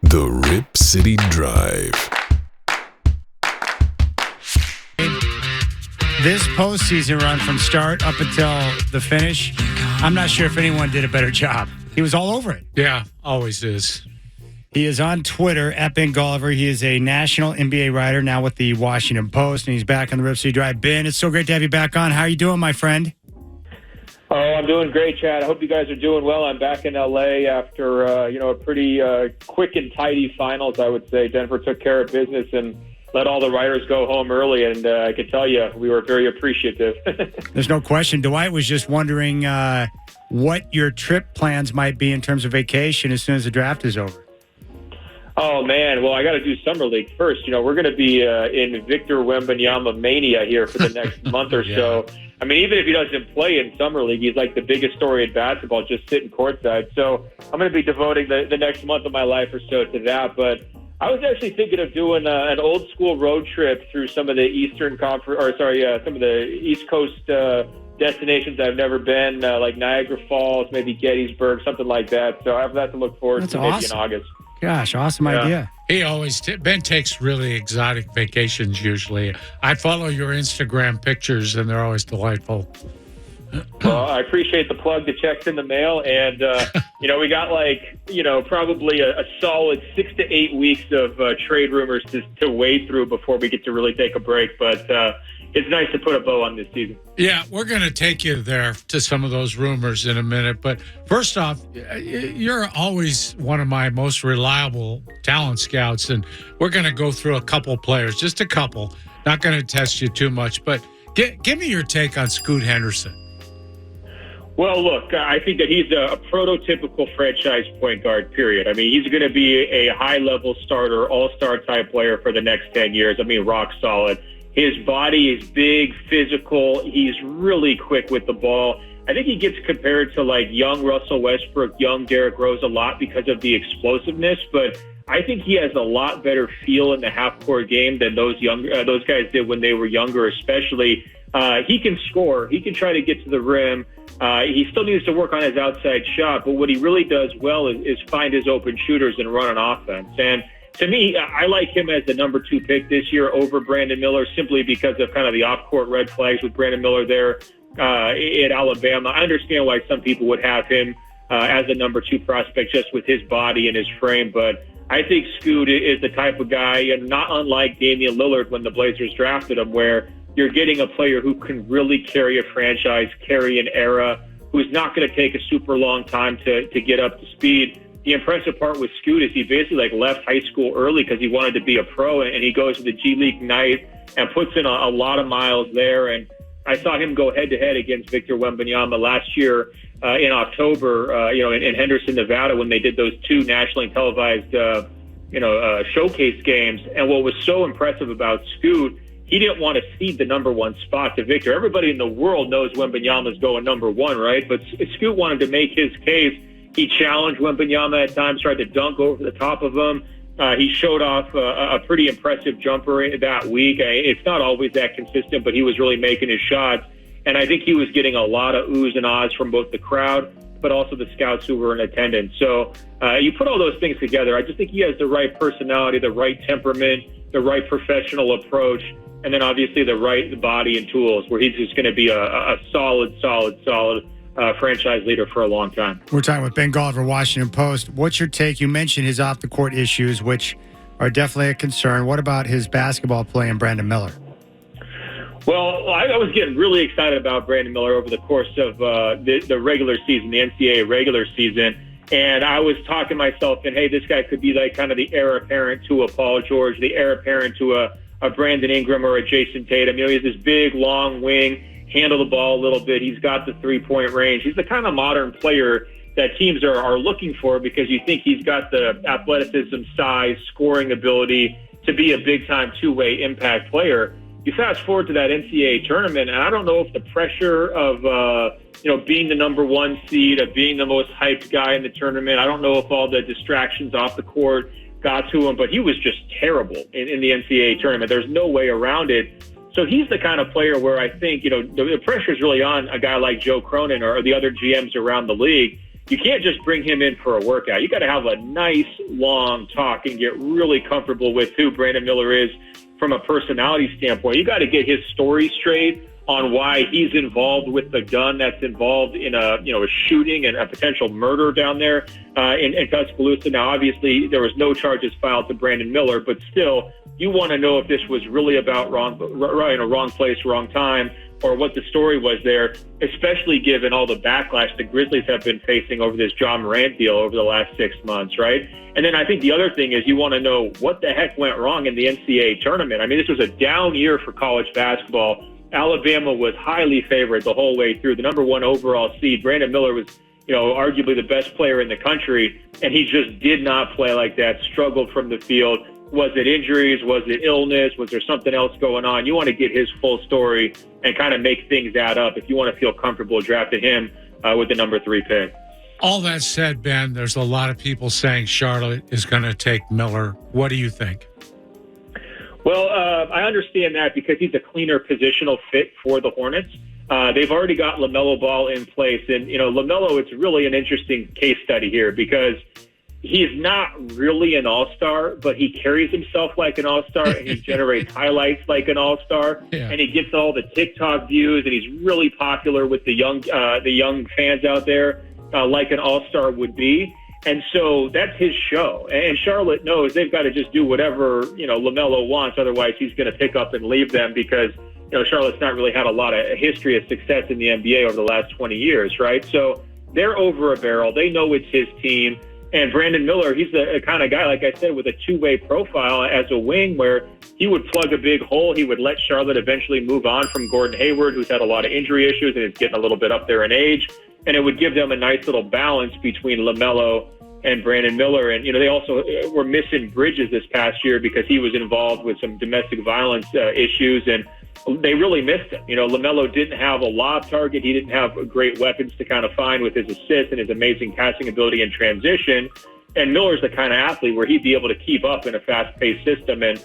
The Rip City Drive. This postseason run from start up until the finish, I'm not sure if anyone did a better job. He was all over it. Yeah, always is. He is on Twitter at Ben Golliver. He is a national NBA writer now with the Washington Post, and he's back on the Rip City Drive. Ben, it's so great to have you back on. How are you doing, my friend? Oh, I'm doing great, Chad. I hope you guys are doing well. I'm back in L.A. after, a pretty quick and tidy finals, I would say. Denver took care of business and let all the writers go home early, and I can tell you we were very appreciative. There's no question. Dwight was just wondering what your trip plans might be in terms of vacation as soon as the draft is over. Oh, man. Well, I got to do Summer League first. We're going to be in Victor Wembanyama mania here for the next month or so. I mean, even if he doesn't play in Summer League, he's like the biggest story in basketball, just sitting courtside. So I'm going to be devoting the next month of my life or so to that. But I was actually thinking of doing an old school road trip through some of the some of the East Coast destinations I've never been, like Niagara Falls, maybe Gettysburg, something like that. So I have that to look forward to maybe in August. Gosh, awesome idea. He always Ben takes really exotic vacations usually. I follow your Instagram pictures, and they're always delightful. Well, I appreciate the plug. The check's in the mail, and we got probably a solid 6 to 8 weeks of trade rumors to wade through before we get to really take a break. But it's nice to put a bow on this season. Yeah, we're going to take you there to some of those rumors in a minute. But first off, you're always one of my most reliable talent scouts, and we're going to go through a couple players, just a couple. Not going to test you too much, but give me your take on Scoot Henderson. Well, look, I think that he's a prototypical franchise point guard, period. I mean, he's going to be a high-level starter, all-star type player for the next 10 years. I mean, rock solid. His body is big, physical. He's really quick with the ball. I think he gets compared to like young Russell Westbrook, young Derrick Rose a lot because of the explosiveness, but I think he has a lot better feel in the half-court game than those guys did when they were younger, especially. He can score. He can try to get to the rim. He still needs to work on his outside shot, but what he really does well is find his open shooters and run an offense. And to me, I like him as the number 2 pick this year over Brandon Miller simply because of kind of the off-court red flags with Brandon Miller there at Alabama. I understand why some people would have him as a number 2 prospect just with his body and his frame, but I think Scoot is the type of guy, and not unlike Damian Lillard when the Blazers drafted him, where you're getting a player who can really carry a franchise, carry an era, who's not going to take a super long time to get up to speed. The impressive part with Scoot is he basically left high school early because he wanted to be a pro, and he goes to the G League Ignite and puts in a lot of miles there. And I saw him go head-to-head against Victor Wembanyama last year in October, in Henderson, Nevada, when they did those 2 nationally televised, showcase games. And what was so impressive about Scoot, he didn't want to cede the number 1 spot to Victor. Everybody in the world knows Wembanyama's going number 1, right? But Scoot wanted to make his case. He challenged Wembanyama at times, tried to dunk over the top of him. He showed off a pretty impressive jumper that week. It's not always that consistent, but he was really making his shots. And I think he was getting a lot of oohs and ahs from both the crowd, but also the scouts who were in attendance. So you put all those things together, I just think he has the right personality, the right temperament, the right professional approach, and then obviously the body and tools, where he's just going to be a solid franchise leader for a long time. We're talking with Ben Golliver, Washington Post. What's your take? You mentioned his off-the-court issues, which are definitely a concern. What about his basketball play and Brandon Miller? Well, I was getting really excited about Brandon Miller over the course of the regular season, the NCAA regular season. And I was talking myself, and hey, this guy could be like kind of the heir apparent to a Paul George, the heir apparent to a Brandon Ingram or a Jason Tatum. He has this big, long wing, handle the ball a little bit. He's got the three-point range. He's the kind of modern player that teams are looking for because you think he's got the athleticism, size, scoring ability to be a big-time two-way impact player. You fast forward to that NCAA tournament, and I don't know if the pressure of being the number 1 seed, of being the most hyped guy in the tournament, I don't know if all the distractions off the court got to him, but he was just terrible in the NCAA tournament. There's no way around it. So he's the kind of player where I think, the pressure is really on a guy like Joe Cronin or the other GMs around the league. you can't just bring him in for a workout. You got to have a nice, long talk and get really comfortable with who Brandon Miller is from a personality standpoint. You got to get his story straight on why he's involved with the gun that's involved in a shooting and a potential murder down there in Tuscaloosa. Now, obviously, there was no charges filed to Brandon Miller, but still, you want to know if this was really about wrong place, wrong time, or what the story was there, especially given all the backlash the Grizzlies have been facing over this John Morant deal over the last 6 months, right? And then I think the other thing is you want to know what the heck went wrong in the NCAA tournament. I mean, this was a down year for college basketball. Alabama was highly favored the whole way through, the number 1 overall seed. Brandon Miller was, arguably the best player in the country, and he just did not play like that, struggled from the field. Was it injuries? Was it illness? Was there something else going on? You want to get his full story and kind of make things add up if you want to feel comfortable drafting him with the number 3 pick. All that said, Ben, there's a lot of people saying Charlotte is going to take Miller. What do you think? Well, I understand that because he's a cleaner positional fit for the Hornets. They've already got LaMelo Ball in place. And, LaMelo, it's really an interesting case study here because he's not really an all-star, but he carries himself like an all-star and he generates highlights like an all-star. Yeah. And he gets all the TikTok views and he's really popular with the young fans out there like an all-star would be. And so that's his show. And Charlotte knows they've got to just do whatever, LaMelo wants. Otherwise, he's going to pick up and leave them because, Charlotte's not really had a lot of history of success in the NBA over the last 20 years, right? So they're over a barrel. They know it's his team. And Brandon Miller, he's the kind of guy, like I said, with a two-way profile as a wing where he would plug a big hole. He would let Charlotte eventually move on from Gordon Hayward, who's had a lot of injury issues and is getting a little bit up there in age. And it would give them a nice little balance between LaMelo and Brandon Miller. And, they also were missing Bridges this past year because he was involved with some domestic violence issues, and they really missed him. LaMelo didn't have a lob target. He didn't have great weapons to kind of find with his assists and his amazing passing ability in transition. And Miller's the kind of athlete where he'd be able to keep up in a fast-paced system and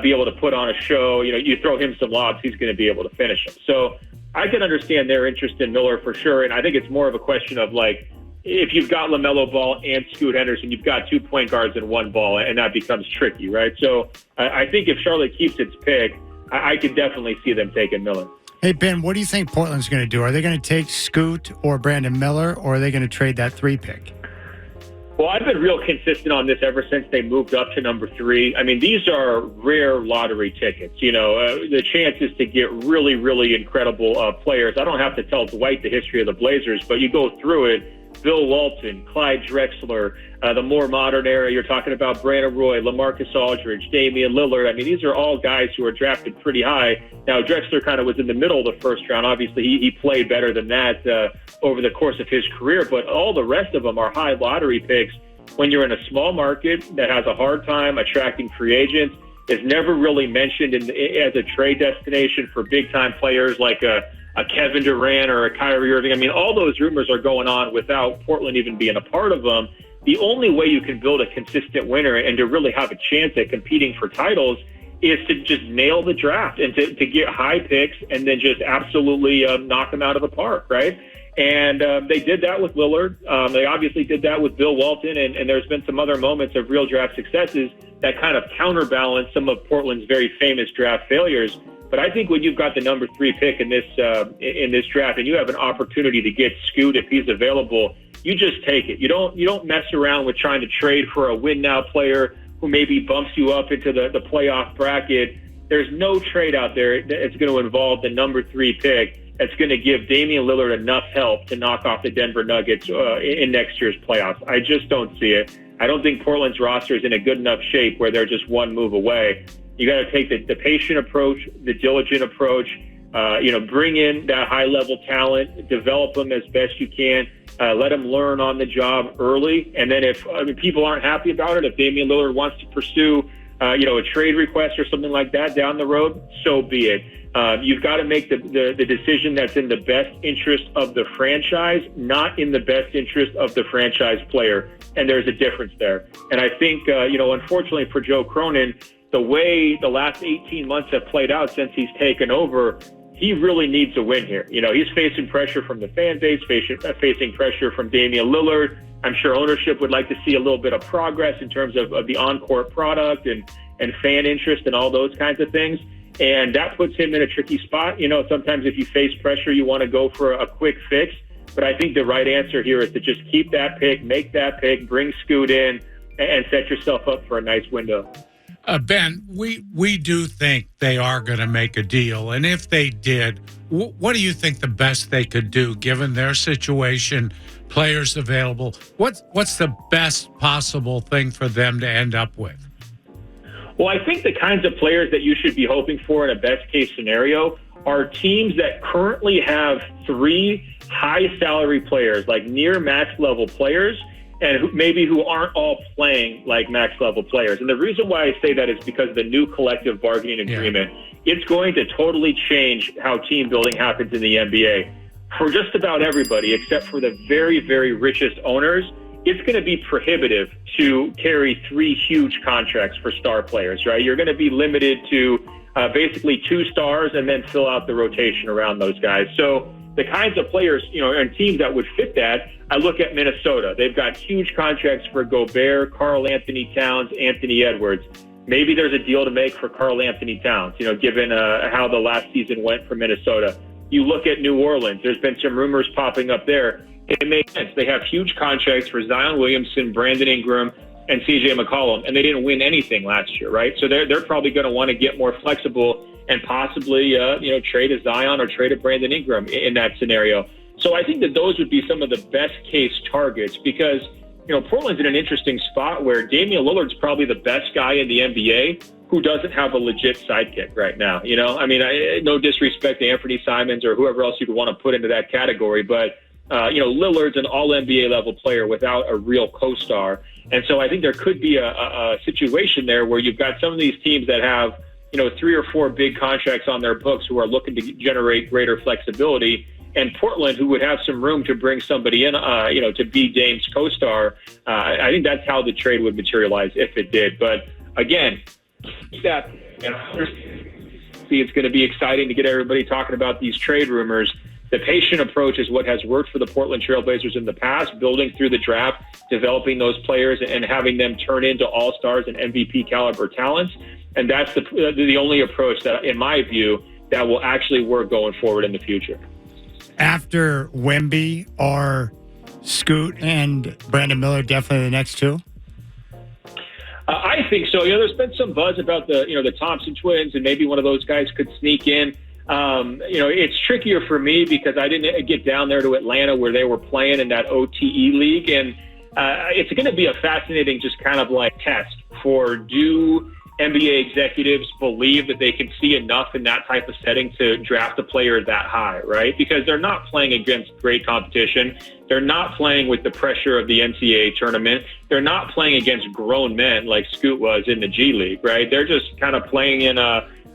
be able to put on a show. You throw him some lobs, he's going to be able to finish them. So I can understand their interest in Miller for sure. And I think it's more of a question of, like, if you've got LaMelo Ball and Scoot Henderson, you've got 2 point guards and 1 ball, and that becomes tricky, right? So I think if Charlotte keeps its pick, I could definitely see them taking Miller. Hey, Ben, what do you think Portland's going to do? Are they going to take Scoot or Brandon Miller, or are they going to trade that 3 pick? Well, I've been real consistent on this ever since they moved up to number 3. I mean, these are rare lottery tickets. The chances to get really, really incredible players. I don't have to tell Dwight the history of the Blazers, but you go through it. Bill Walton, Clyde Drexler, the more modern era, you're talking about Brandon Roy, LaMarcus Aldridge, Damian Lillard. I mean, these are all guys who are drafted pretty high. Now, Drexler kind of was in the middle of the first round. Obviously, he played better than that over the course of his career, but all the rest of them are high lottery picks. When you're in a small market that has a hard time attracting free agents, is never really mentioned as a trade destination for big-time players like a Kevin Durant or a Kyrie Irving. I mean, all those rumors are going on without Portland even being a part of them. The only way you can build a consistent winner and to really have a chance at competing for titles is to just nail the draft and to get high picks and then just absolutely knock them out of the park, right? And they did that with Lillard. They obviously did that with Bill Walton, and there's been some other moments of real draft successes that kind of counterbalance some of Portland's very famous draft failures. But I think when you've got the number 3 pick in this draft and you have an opportunity to get Scoot if he's available, you just take it. You don't mess around with trying to trade for a win now player who maybe bumps you up into the playoff bracket. There's no trade out there that's going to involve the number 3 pick that's going to give Damian Lillard enough help to knock off the Denver Nuggets in next year's playoffs. I just don't see it. I don't think Portland's roster is in a good enough shape where they're just one move away. You got to take the patient approach, the diligent approach, bring in that high-level talent, develop them as best you can, let them learn on the job early. And then if people aren't happy about it, if Damian Lillard wants to pursue, a trade request or something like that down the road, so be it. You've got to make the decision that's in the best interest of the franchise, not in the best interest of the franchise player. And there's a difference there. And I think, unfortunately for Joe Cronin, the way the last 18 months have played out since he's taken over, he really needs a win here. He's facing pressure from the fan base, facing pressure from Damian Lillard. I'm sure ownership would like to see a little bit of progress in terms of the on-court product and fan interest and all those kinds of things. And that puts him in a tricky spot. Sometimes if you face pressure, you want to go for a quick fix. But I think the right answer here is to just keep that pick, make that pick, bring Scoot in, and set yourself up for a nice window. Ben, we do think they are going to make a deal. And if they did, what do you think the best they could do, given their situation, players available? What's the best possible thing for them to end up with? Well, I think the kinds of players that you should be hoping for in a best-case scenario are teams that currently have 3 high-salary players, like near max-level players, and who aren't all playing like max-level players. And the reason why I say that is because of the new collective bargaining agreement. Yeah. It's going to totally change how team building happens in the NBA. For just about everybody, except for the very, very richest owners, it's going to be prohibitive to carry 3 huge contracts for star players, right? You're going to be limited to basically 2 stars and then fill out the rotation around those guys. So the kinds of players, and teams that would fit that, I look at Minnesota. They've got huge contracts for Gobert, Karl Anthony Towns, Anthony Edwards. Maybe there's a deal to make for Karl Anthony Towns, given how the last season went for Minnesota. You look at New Orleans. There's been some rumors popping up there. It makes sense. They have huge contracts for Zion Williamson, Brandon Ingram, and CJ McCollum, and they didn't win anything last year, right? So they're probably going to want to get more flexible and possibly, trade a Zion or trade a Brandon Ingram in that scenario. So I think that those would be some of the best case targets because, Portland's in an interesting spot where Damian Lillard's probably the best guy in the NBA who doesn't have a legit sidekick right now. No disrespect to Anthony Simons or whoever else you'd want to put into that category, but Lillard's an all-NBA level player without a real co-star. And so I think there could be a situation there where you've got some of these teams that have, 3 or 4 big contracts on their books who are looking to generate greater flexibility. And Portland, who would have some room to bring somebody in, to be Dame's co-star. I think that's how the trade would materialize if it did. But again, it's going to be exciting to get everybody talking about these trade rumors. The patient approach is what has worked for the Portland Trailblazers in the past, building through the draft, developing those players and having them turn into all-stars and MVP caliber talents. And that's the only approach that, in my view, that will actually work going forward in the future. After Wemby, are Scoot and Brandon Miller definitely the next 2? I think so. There's been some buzz about the Thompson twins, and maybe one of those guys could sneak in. It's trickier for me because I didn't get down there to Atlanta where they were playing in that OTE league. And it's going to be a fascinating just kind of like test for do NBA executives believe that they can see enough in that type of setting to draft a player that high, right? Because they're not playing against great competition. They're not playing with the pressure of the NCAA tournament. They're not playing against grown men like Scoot was in the G League, right? They're just kind of playing in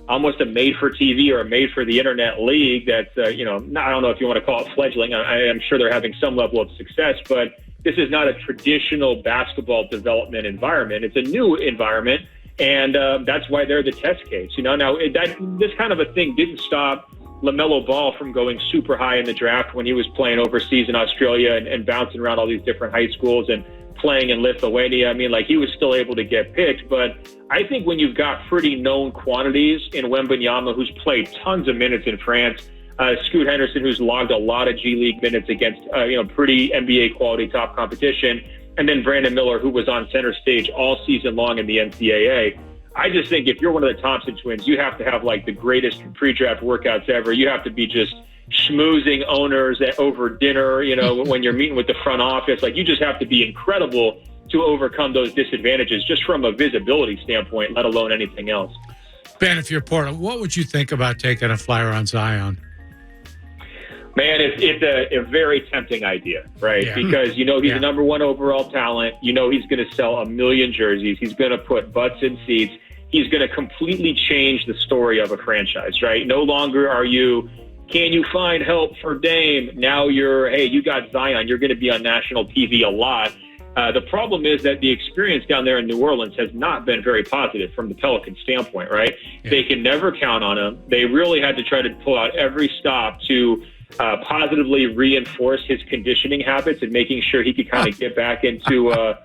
almost a made-for-TV or a made-for-the-internet league that's, I don't know if you want to call it fledgling. I'm sure they're having some level of success, but this is not a traditional basketball development environment. It's a new environment, and that's why they're the test case. Now this kind of a thing didn't stop LaMelo Ball from going super high in the draft when he was playing overseas in Australia and bouncing around all these different high schools and playing in Lithuania. He was still able to get picked, but I think when you've got pretty known quantities in Wembanyama, who's played tons of minutes in France, Scoot Henderson, who's logged a lot of G League minutes against, pretty NBA quality top competition, and then Brandon Miller, who was on center stage all season long in the NCAA. I just think if you're one of the Thompson twins, you have to have like the greatest pre-draft workouts ever. You have to be just schmoozing owners over dinner, when you're meeting with the front office. Like, you just have to be incredible to overcome those disadvantages just from a visibility standpoint, let alone anything else. Ben, if you're Portland, what would you think about taking a flyer on Zion? Man, it's a very tempting idea, right? Yeah. Because, he's a number 1 overall talent. He's going to sell 1 million jerseys. He's going to put butts in seats. He's going to completely change the story of a franchise, right? No longer are you, can you find help for Dame? Now you're, hey, you got Zion. You're going to be on national TV a lot. The problem is that the experience down there in New Orleans has not been very positive from the Pelicans standpoint, right? Yeah. They can never count on him. They really had to try to pull out every stop to positively reinforce his conditioning habits and making sure he could kind of get back into, a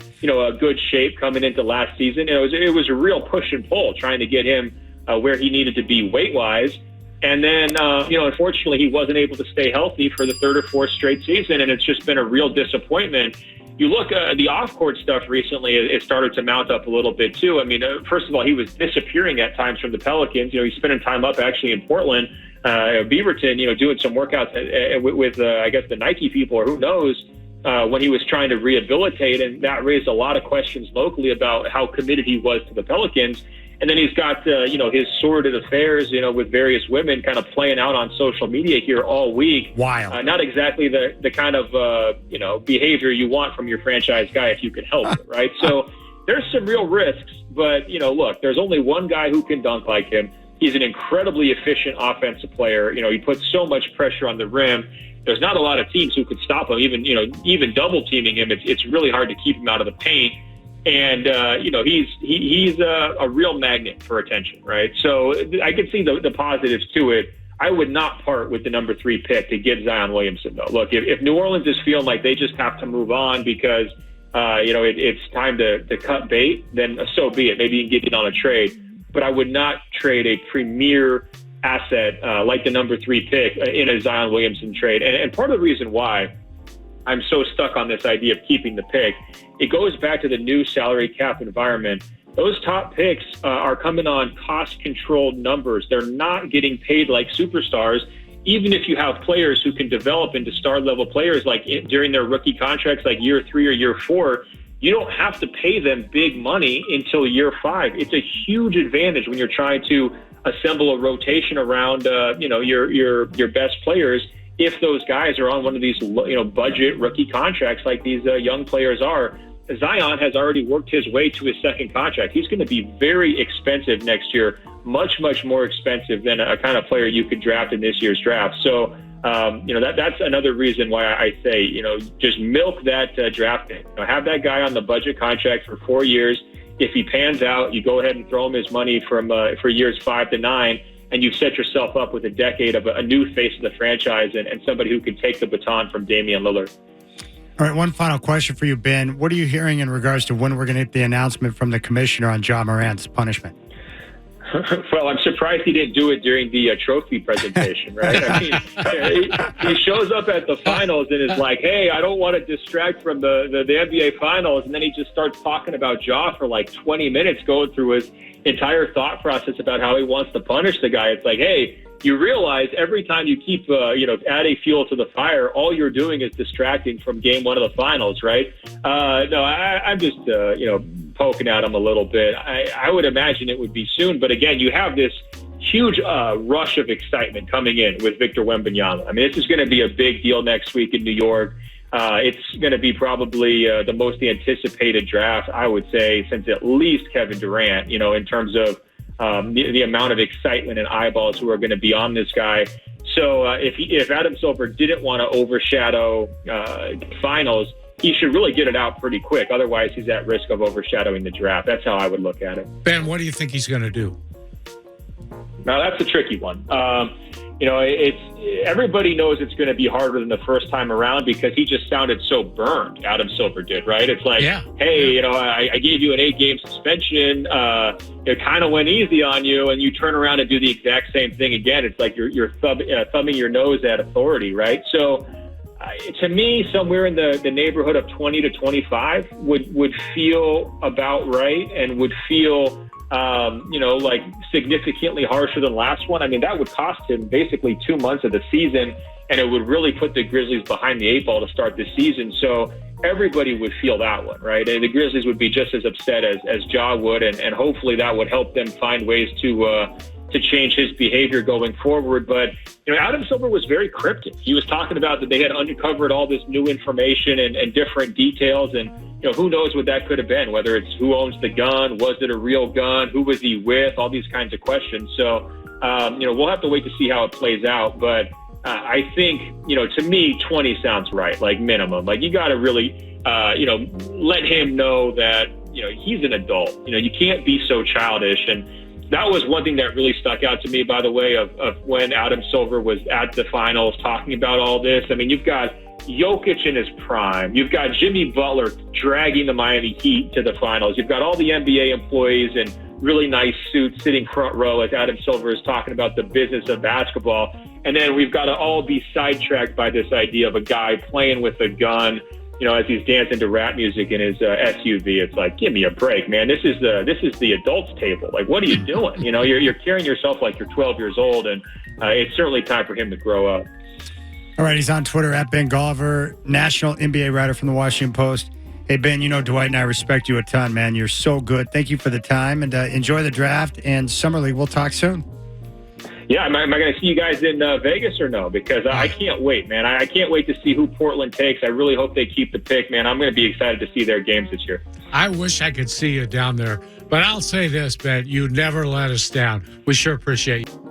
good shape coming into last season. It was a real push and pull trying to get him where he needed to be weight-wise. And then, unfortunately, he wasn't able to stay healthy for the third or fourth straight season, and it's just been a real disappointment. You look at the off-court stuff recently, it started to mount up a little bit, too. I mean, first of all, he was disappearing at times from the Pelicans. He's spending time up actually in Portland, Beaverton, doing some workouts with I guess, the Nike people, or who knows, when he was trying to rehabilitate. And that raised a lot of questions locally about how committed he was to the Pelicans. And then he's got, his sordid affairs, with various women kind of playing out on social media here all week. Wild. Not exactly the kind of, behavior you want from your franchise guy if you can help it, right? So there's some real risks. But, look, there's only one guy who can dunk like him. He's an incredibly efficient offensive player. He puts so much pressure on the rim. There's not a lot of teams who could stop him. Even double teaming him, it's really hard to keep him out of the paint. And, he's a real magnet for attention, right? So I can see the positives to it. I would not part with the number 3 pick to get Zion Williamson, though. Look, if New Orleans is feeling like they just have to move on because, it's time to cut bait, then so be it. Maybe you can get it on a trade. But I would not trade a premier asset like the number 3 pick in a Zion Williamson trade. And part of the reason why I'm so stuck on this idea of keeping the pick, it goes back to the new salary cap environment. Those top picks are coming on cost-controlled numbers. They're not getting paid like superstars, even if you have players who can develop into star-level players like during their rookie contracts like year 3 or year 4. You don't have to pay them big money until year 5. It's a huge advantage when you're trying to assemble a rotation around, your best players. If those guys are on one of these, budget rookie contracts like these young players are. Zion has already worked his way to his second contract. He's going to be very expensive next year, much, much more expensive than a kind of player you could draft in this year's draft. So, that's another reason why I say, just milk that draft pick. Have that guy on the budget contract for 4 years. If he pans out, you go ahead and throw him his money for years 5 to 9. And you've set yourself up with a decade of a new face of the franchise and somebody who can take the baton from Damian Lillard. All right, one final question for you, Ben. What are you hearing in regards to when we're going to get the announcement from the commissioner on Ja Morant's punishment? Well, I'm surprised he didn't do it during the trophy presentation, right? I mean, he shows up at the finals and is like, hey, I don't want to distract from the NBA finals. And then he just starts talking about Ja for like 20 minutes, going through his entire thought process about how he wants to punish the guy. It's like, hey, you realize every time you keep, adding fuel to the fire, all you're doing is distracting from game 1 of the finals, right? I'm just, poking at him a little bit. I would imagine it would be soon. But again, you have this huge rush of excitement coming in with Victor Wembanyama. I mean, this is going to be a big deal next week in New York. It's going to be probably the most anticipated draft, I would say, since at least Kevin Durant, in terms of the amount of excitement and eyeballs who are going to be on this guy. So if Adam Silver didn't want to overshadow finals, he should really get it out pretty quick. Otherwise, he's at risk of overshadowing the draft. That's how I would look at it. Ben, what do you think he's going to do? Now, that's a tricky one. Everybody knows it's going to be harder than the first time around because he just sounded so burned. Adam Silver did, right? It's like, hey, I gave you an 8-game suspension. It kind of went easy on you, and you turn around and do the exact same thing again. It's like you're thumbing your nose at authority, right? So, to me, somewhere in the neighborhood of 20 to 25 would feel about right and would feel like significantly harsher than last one. I mean, that would cost him basically 2 months of the season, and it would really put the Grizzlies behind the 8 ball to start the season. So everybody would feel that one, right? And the Grizzlies would be just as upset as Ja would, and hopefully that would help them find ways to change his behavior going forward. But, Adam Silver was very cryptic. He was talking about that they had uncovered all this new information and different details, and who knows what that could have been, whether it's who owns the gun, was it a real gun, who was he with, all these kinds of questions. So, we'll have to wait to see how it plays out. But I think, to me, 20 sounds right, like minimum. Like you got to really let him know that, he's an adult. You can't be so childish. And that was one thing that really stuck out to me, by the way, of when Adam Silver was at the finals talking about all this. I mean, you've got Jokic in his prime. You've got Jimmy Butler dragging the Miami Heat to the finals. You've got all the NBA employees in really nice suits sitting front row as Adam Silver is talking about the business of basketball. And then we've got to all be sidetracked by this idea of a guy playing with a gun, as he's dancing to rap music in his SUV. It's like, give me a break, man. This is the adults table. Like, what are you doing? You're carrying yourself like you're 12 years old, and it's certainly time for him to grow up. All right, he's on Twitter at Ben Golliver, national NBA writer from the Washington Post. Hey, Ben, Dwight and I respect you a ton, man. You're so good. Thank you for the time, and enjoy the draft and Summer League. We'll talk soon. Yeah, am I going to see you guys in Vegas or no? Because I can't wait, man. I can't wait to see who Portland takes. I really hope they keep the pick, man. I'm going to be excited to see their games this year. I wish I could see you down there. But I'll say this, Ben, you never let us down. We sure appreciate you.